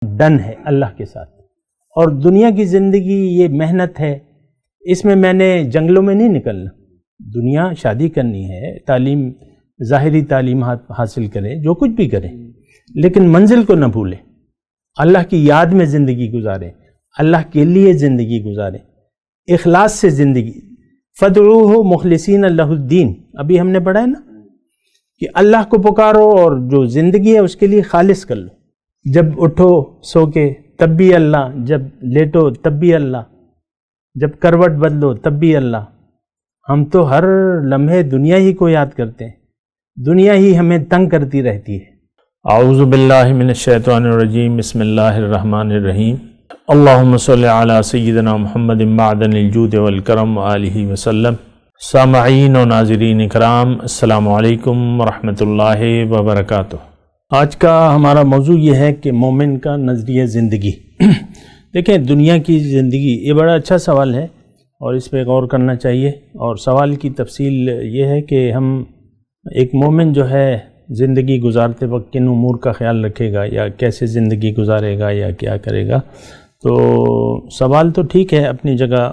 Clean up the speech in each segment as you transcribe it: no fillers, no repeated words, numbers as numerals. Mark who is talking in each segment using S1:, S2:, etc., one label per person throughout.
S1: Done ہے اللہ کے ساتھ. اور دنیا کی زندگی یہ محنت ہے، اس میں نے جنگلوں میں نہیں نکلنا. دنیا شادی کرنی ہے، تعلیم، ظاہری تعلیم حاصل کرے، جو کچھ بھی کرے، لیکن منزل کو نہ بھولے. اللہ کی یاد میں زندگی گزارے، اللہ کے لیے زندگی گزارے، اخلاص سے زندگی. فَادْعُوهُ مُخْلِصِينَ لَهُ الدِّينَ، ابھی ہم نے پڑھا ہے نا کہ اللہ کو پکارو اور جو زندگی ہے اس کے لیے خالص کر لو. جب اٹھو سو کے تب بھی اللہ، جب لیٹو تب بھی اللہ، جب کروٹ بدلو تب بھی اللہ. ہم تو ہر لمحے دنیا ہی کو یاد کرتے ہیں، دنیا ہی ہمیں تنگ کرتی رہتی ہے.
S2: اعوذ باللہ من الشیطان الرجیم، بسم اللہ الرحمن الرحیم. اللہم صلی علی سیدنا محمد معدن الجود والکرم وآلہ وسلم. سامعین و ناظرین اکرام، السلام علیکم ورحمۃ اللہ وبرکاتہ.
S1: آج کا ہمارا موضوع یہ ہے کہ مومن کا نظریہ زندگی. دیکھیں، دنیا کی زندگی یہ بڑا اچھا سوال ہے اور اس پہ غور کرنا چاہیے. اور سوال کی تفصیل یہ ہے کہ ہم ایک مومن جو ہے زندگی گزارتے وقت کن امور کا خیال رکھے گا، یا کیسے زندگی گزارے گا، یا کیا کرے گا. تو سوال تو ٹھیک ہے، اپنی جگہ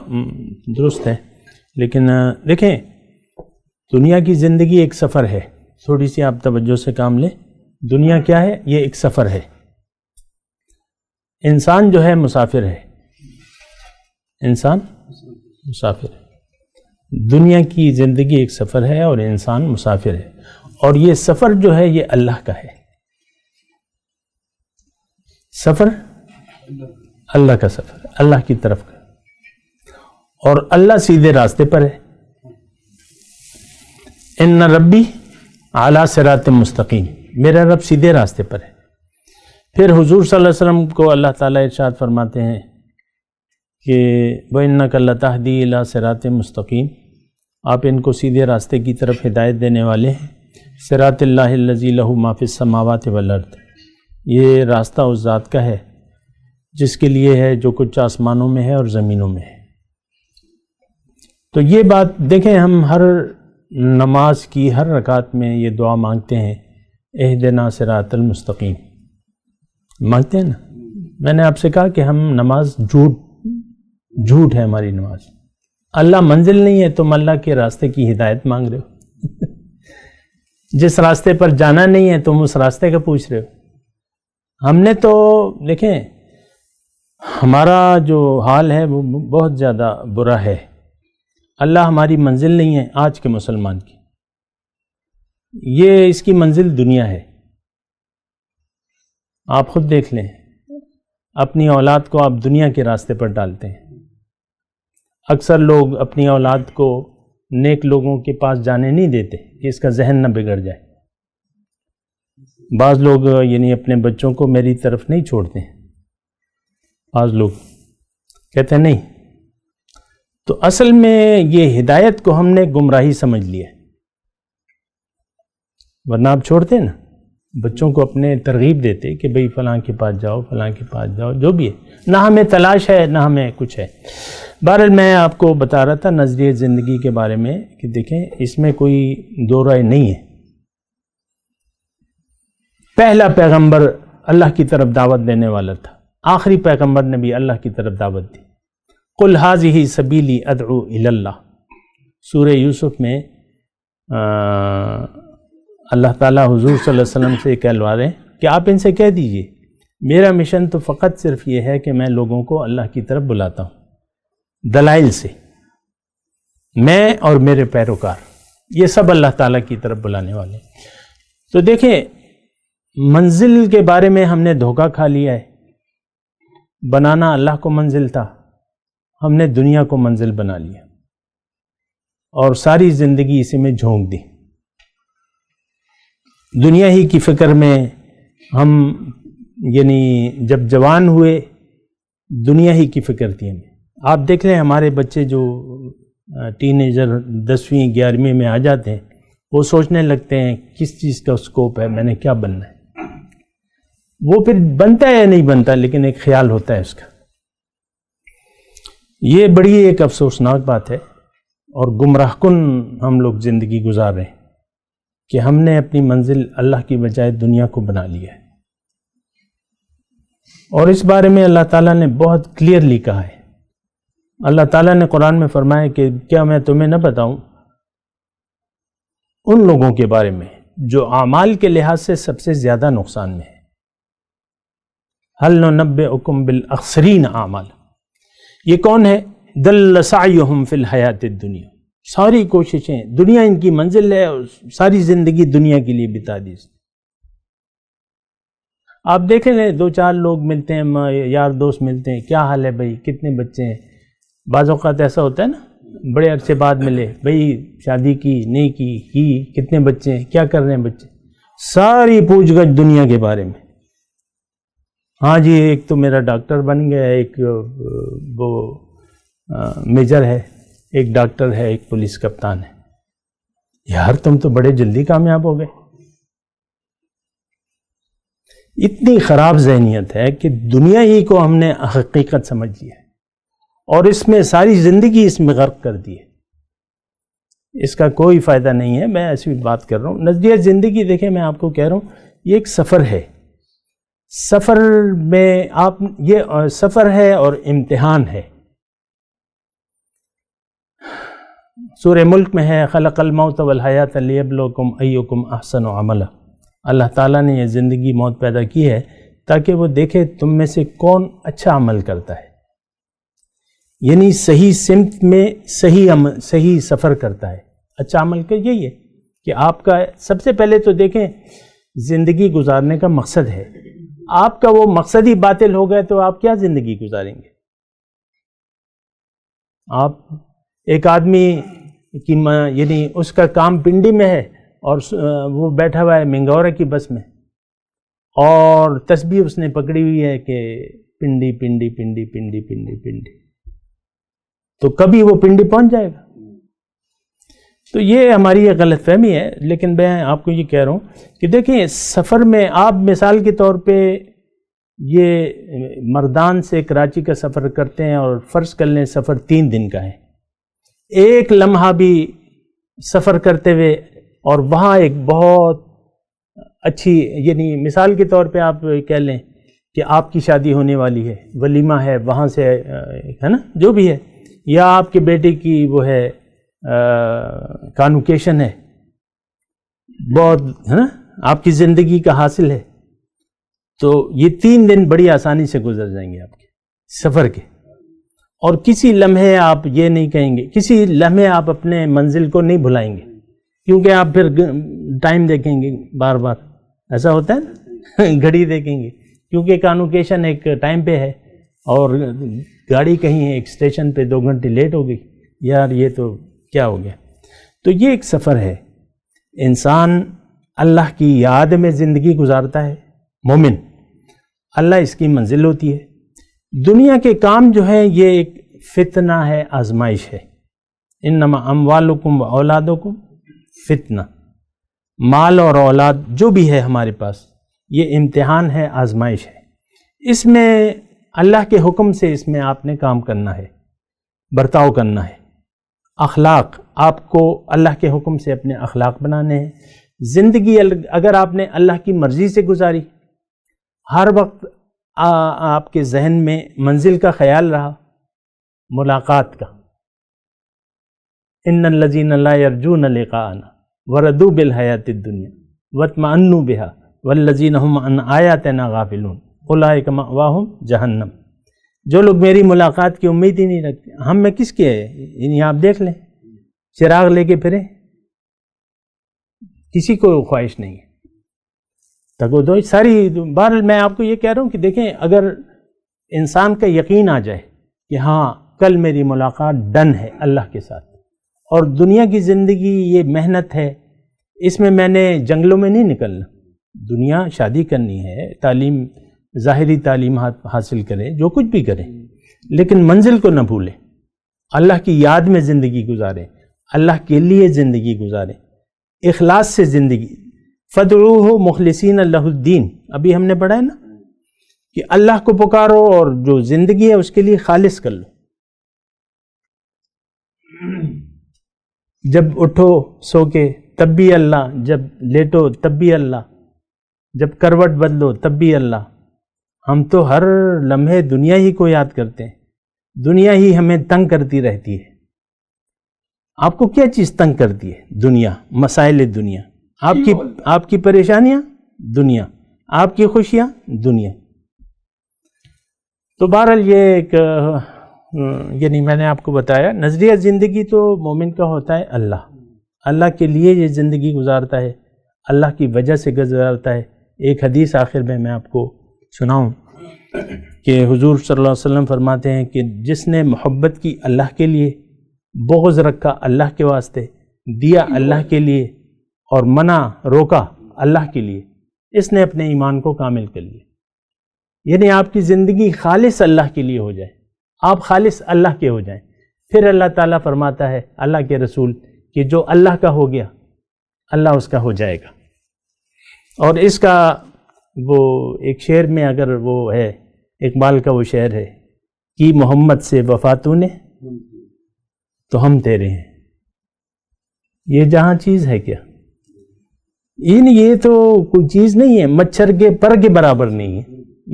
S1: درست ہے، لیکن دیکھیں دنیا کی زندگی ایک سفر ہے. تھوڑی سی آپ توجہ سے کام لیں. دنیا کیا ہے؟ یہ ایک سفر ہے. انسان جو ہے مسافر ہے، انسان مسافر ہے. دنیا کی زندگی ایک سفر ہے اور انسان مسافر ہے. اور یہ سفر جو ہے یہ اللہ کا ہے. سفر اللہ کا سفر، اللہ کی طرف کا، اور اللہ سیدھے راستے پر ہے. ان ربی اعلیٰ صراط مستقیم، میرا رب سیدھے راستے پر ہے. پھر حضور صلی اللہ علیہ وسلم کو اللہ تعالیٰ ارشاد فرماتے ہیں کہ وَإِنَّكَ لَتَهْدِي إِلَىٰ صِرَاطٍ مُسْتَقِيمٍ، آپ ان کو سیدھے راستے کی طرف ہدایت دینے والے ہیں. صراط اللہ الذی لہ ما فی السماوات والارض، یہ راستہ اس ذات کا ہے جس کے لیے ہے جو کچھ آسمانوں میں ہے اور زمینوں میں ہے. تو یہ بات دیکھیں، ہم ہر نماز کی ہر رکعت میں یہ دعا مانگتے ہیں، اہدنا صراط المستقیم مانگتے ہیں نا. میں نے آپ سے کہا کہ ہم نماز جھوٹ ہے ہماری نماز. اللہ منزل نہیں ہے، تم اللہ کے راستے کی ہدایت مانگ رہے ہو. جس راستے پر جانا نہیں ہے تم اس راستے کا پوچھ رہے ہو. ہم نے تو دیکھیں ہمارا جو حال ہے وہ بہت زیادہ برا ہے. اللہ ہماری منزل نہیں ہے آج کے مسلمان کی، یہ اس کی منزل دنیا ہے. آپ خود دیکھ لیں، اپنی اولاد کو آپ دنیا کے راستے پر ڈالتے ہیں. اکثر لوگ اپنی اولاد کو نیک لوگوں کے پاس جانے نہیں دیتے کہ اس کا ذہن نہ بگڑ جائے. بعض لوگ یعنی اپنے بچوں کو میری طرف نہیں چھوڑتے ہیں، بعض لوگ کہتے ہیں نہیں. تو اصل میں یہ ہدایت کو ہم نے گمراہی سمجھ لیا، ورنہ آپ چھوڑتے نا بچوں کو، اپنے ترغیب دیتے کہ بھئی فلاں کے پاس جاؤ، فلاں کے پاس جاؤ، جو بھی ہے. نہ ہمیں تلاش ہے نہ ہمیں کچھ ہے. بہرحال میں آپ کو بتا رہا تھا نظریہ زندگی کے بارے میں کہ دیکھیں اس میں کوئی دو رائے نہیں ہے. پہلا پیغمبر اللہ کی طرف دعوت دینے والا تھا، آخری پیغمبر نے بھی اللہ کی طرف دعوت دی. قل ھذہ سبیلی ادعو الی اللہ، سورہ یوسف میں اللہ تعالیٰ حضور صلی اللہ علیہ وسلم سے کہلوا رہے ہیں کہ آپ ان سے کہہ دیجئے میرا مشن تو فقط صرف یہ ہے کہ میں لوگوں کو اللہ کی طرف بلاتا ہوں دلائل سے. میں اور میرے پیروکار یہ سب اللہ تعالیٰ کی طرف بلانے والے ہیں. تو دیکھیں منزل کے بارے میں ہم نے دھوکہ کھا لیا ہے. بنانا اللہ کو منزل تھا، ہم نے دنیا کو منزل بنا لیا اور ساری زندگی اسی میں جھونک دی. دنیا ہی کی فکر میں ہم یعنی جب جوان ہوئے دنیا ہی کی فکر تھی ہمیں. آپ دیکھ لیں ہمارے بچے جو ٹین ایجر 10ویں 11ویں میں آ جاتے ہیں، وہ سوچنے لگتے ہیں کس چیز کا اسکوپ ہے، میں نے کیا بننا ہے. وہ پھر بنتا ہے یا نہیں بنتا، لیکن ایک خیال ہوتا ہے اس کا. یہ بڑی ایک افسوسناک بات ہے اور گمراہ کن ہم لوگ زندگی گزار رہے ہیں کہ ہم نے اپنی منزل اللہ کی بجائے دنیا کو بنا لیا ہے. اور اس بارے میں اللہ تعالیٰ نے بہت کلیئرلی کہا ہے. اللہ تعالیٰ نے قرآن میں فرمایا کہ کیا میں تمہیں نہ بتاؤں ان لوگوں کے بارے میں جو اعمال کے لحاظ سے سب سے زیادہ نقصان میں ہے. هل ننبئکم بالاخسرین اعمال. یہ کون ہے؟ دل سعیہم فی الحیات الدنیا. ساری کوششیں، دنیا ان کی منزل ہے اور ساری زندگی دنیا کے لیے بتا دی. آپ دیکھیں لیں، دو چار لوگ ملتے ہیں، یار دوست ملتے ہیں، کیا حال ہے بھائی، کتنے بچے ہیں. بعض اوقات ایسا ہوتا ہے نا، بڑے عرصے بعد ملے، بھائی شادی کی نہیں کی کتنے بچے ہیں، کیا کر رہے ہیں بچے. ساری پوچھ گچھ دنیا کے بارے میں. ہاں جی، ایک تو میرا ڈاکٹر بن گیا، ایک وہ میجر ہے، ایک ڈاکٹر ہے، ایک پولیس کپتان ہے. یار تم تو بڑے جلدی کامیاب ہو گئے. اتنی خراب ذہنیت ہے کہ دنیا ہی کو ہم نے حقیقت سمجھ لیا ہے اور اس میں ساری زندگی اس میں غرق کر دی ہے. اس کا کوئی فائدہ نہیں ہے. میں ایسی بات کر رہا ہوں. نظریہ زندگی دیکھیں، میں آپ کو کہہ رہا ہوں، یہ ایک سفر ہے. سفر میں آپ، یہ سفر ہے اور امتحان ہے. سورہ ملک میں ہے، خلق الموت والحیات لیبلوکم ایکم احسن عملا. اللہ تعالیٰ نے یہ زندگی موت پیدا کی ہے تاکہ وہ دیکھے تم میں سے کون اچھا عمل کرتا ہے، یعنی صحیح سمت میں صحیح سفر کرتا ہے. اچھا عمل کا یہی ہے کہ آپ کا سب سے پہلے تو دیکھیں زندگی گزارنے کا مقصد ہے. آپ کا وہ مقصد ہی باطل ہو گئے تو آپ کیا زندگی گزاریں گے؟ آپ ایک آدمی کی یعنی اس کا کام پنڈی میں ہے اور وہ بیٹھا ہوا ہے منگورہ کی بس میں اور تسبیح اس نے پکڑی ہوئی ہے کہ پنڈی پنڈی پنڈی پنڈی پنڈی پنڈی، تو کبھی وہ پنڈی پہنچ جائے گا. تو یہ ہماری یہ غلط فہمی ہے. لیکن میں آپ کو یہ کہہ رہا ہوں کہ دیکھیں سفر میں آپ مثال کے طور پہ یہ مردان سے کراچی کا سفر کرتے ہیں اور فرض کر لیں سفر 3 دن کا ہے. ایک لمحہ بھی سفر کرتے ہوئے اور وہاں ایک بہت اچھی، یعنی مثال کے طور پہ آپ کہہ لیں کہ آپ کی شادی ہونے والی ہے، ولیمہ ہے، وہاں سے ہے نا جو بھی ہے، یا آپ کے بیٹے کی وہ ہے کانوکیشن ہے، بہت ہے نا آپ کی زندگی کا حاصل ہے، تو یہ 3 دن بڑی آسانی سے گزر جائیں گے آپ کے سفر کے. اور کسی لمحے آپ یہ نہیں کہیں گے، کسی لمحے آپ اپنے منزل کو نہیں بھلائیں گے، کیونکہ آپ پھر ٹائم دیکھیں گے بار بار. ایسا ہوتا ہے نا گھڑی دیکھیں گے، کیونکہ کانوکیشن ایک ٹائم پہ ہے اور گاڑی کہیں ایک اسٹیشن پہ 2 گھنٹے لیٹ ہو گئی، یار یہ تو کیا ہو گیا. تو یہ ایک سفر ہے. انسان اللہ کی یاد میں زندگی گزارتا ہے، مومن، اللہ اس کی منزل ہوتی ہے. دنیا کے کام جو ہے یہ ایک فتنہ ہے، آزمائش ہے. انما اموالکم و اولادکم فتنہ. مال اور اولاد جو بھی ہے ہمارے پاس، یہ امتحان ہے، آزمائش ہے. اس میں اللہ کے حکم سے اس میں آپ نے کام کرنا ہے، برتاؤ کرنا ہے. اخلاق، آپ کو اللہ کے حکم سے اپنے اخلاق بنانے ہیں. زندگی اگر آپ نے اللہ کی مرضی سے گزاری، ہر وقت آپ کے ذہن میں منزل کا خیال رہا، ملاقات کا. ان الذین لا یرجون لقاءنا وردوا بالحیاۃ الدنیا واطمأنوا بها والذین هم عن آیاتنا غافلون اولئک مأواہم جہنم. جو لوگ میری ملاقات کی امید ہی نہیں رکھتے، ہم میں کس کے ہے؟ یعنی آپ دیکھ لیں، چراغ لے کے پھریں، کسی کو خواہش نہیں ہے. تگو دو ساری. بہرحال میں آپ کو یہ کہہ رہا ہوں کہ دیکھیں اگر انسان کا یقین آ جائے کہ ہاں کل میری ملاقات ڈن ہے اللہ کے ساتھ، اور دنیا کی زندگی یہ محنت ہے، اس میں نے جنگلوں میں نہیں نکلنا. دنیا شادی کرنی ہے، تعلیم، ظاہری تعلیم حاصل کرے، جو کچھ بھی کرے، لیکن منزل کو نہ بھولے. اللہ کی یاد میں زندگی گزارے، اللہ کے لیے زندگی گزارے، اخلاص سے زندگی. فدعوہ مخلصین لہ الدین، ابھی ہم نے پڑھا ہے نا کہ اللہ کو پکارو اور جو زندگی ہے اس کے لیے خالص کر لو. جب اٹھو سو کے تب بھی اللہ، جب لیٹو تب بھی اللہ، جب کروٹ بدلو تب بھی اللہ. ہم تو ہر لمحے دنیا ہی کو یاد کرتے ہیں، دنیا ہی ہمیں تنگ کرتی رہتی ہے۔ آپ کو کیا چیز تنگ کرتی ہے؟ دنیا، مسائل دنیا، آپ کی پریشانیاں دنیا، آپ کی خوشیاں دنیا۔ تو بہرحال یہ ایک یعنی میں نے آپ کو بتایا نظریہ زندگی تو مومن کا ہوتا ہے اللہ کے لیے یہ زندگی گزارتا ہے، اللہ کی وجہ سے گزارتا ہے۔ ایک حدیث آخر میں آپ کو سناؤں کہ حضور صلی اللہ علیہ وسلم فرماتے ہیں کہ جس نے محبت کی اللہ کے لیے، بغض رکھا اللہ کے واسطے، دیا اللہ کے لیے اور منع روکا اللہ کے لیے، اس نے اپنے ایمان کو کامل کر لیا۔ یعنی آپ کی زندگی خالص اللہ کے لیے ہو جائے، آپ خالص اللہ کے ہو جائیں، پھر اللہ تعالیٰ فرماتا ہے اللہ کے رسول کہ جو اللہ کا ہو گیا اللہ اس کا ہو جائے گا۔ اور اس کا وہ ایک شعر میں اگر وہ ہے، اقبال کا وہ شعر ہے کہ محمد سے وفا تو نے تو ہم تیرے ہیں۔ یہ جہاں چیز ہے کیا؟ یہ تو کوئی چیز نہیں ہے، مچھر کے پر کے برابر نہیں ہے،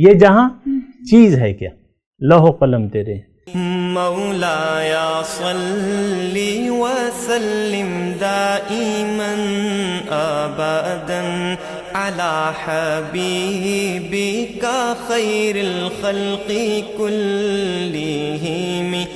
S1: یہ جہاں چیز ہے کیا؟ لوح و قلم تیرے ہیں۔
S3: مولایا صلی وسلم دائما ابدا على حبیبک خیر الخلق کلہم